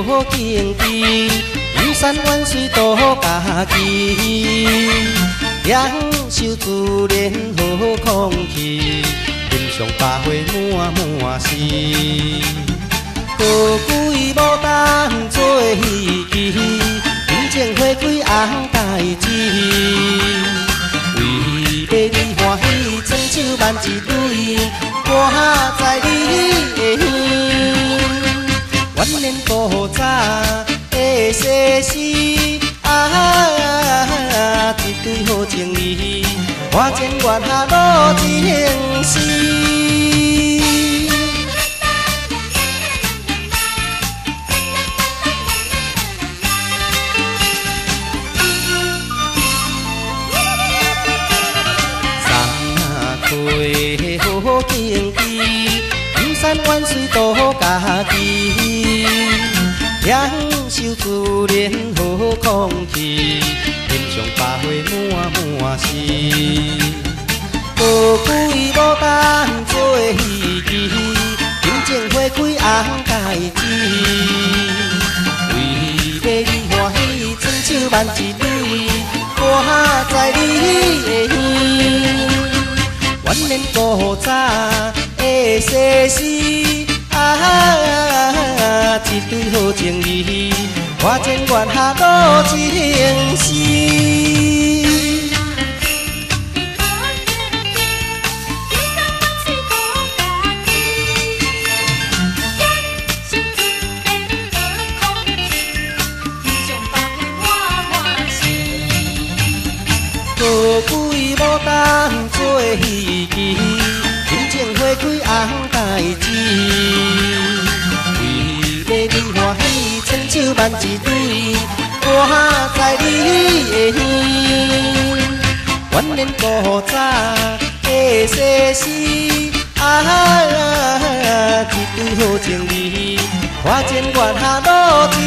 好景致，游山玩水渡家己，享受自然好空气，欣赏百花满市。高贵牡丹做戏机，真正花开红代志。为要你欢喜，千手万一对，我在你的耳。万年古早的世事，一对好情侣，花前月下路情丝。好景致，游山玩水渡家己，享受自然好空气，欣赏百花满市。高贵牡丹做戏机，真正花开红代志。为要你欢喜，千手万一对，我在你的耳。万年古早的世事，一对好情侣，花前月下路情丝。高贵牡丹做戏机，真正花开红代志。为要你欢喜，千手万一对，我在你的耳。万年古早的世事，一对好情侣，花前月下路情。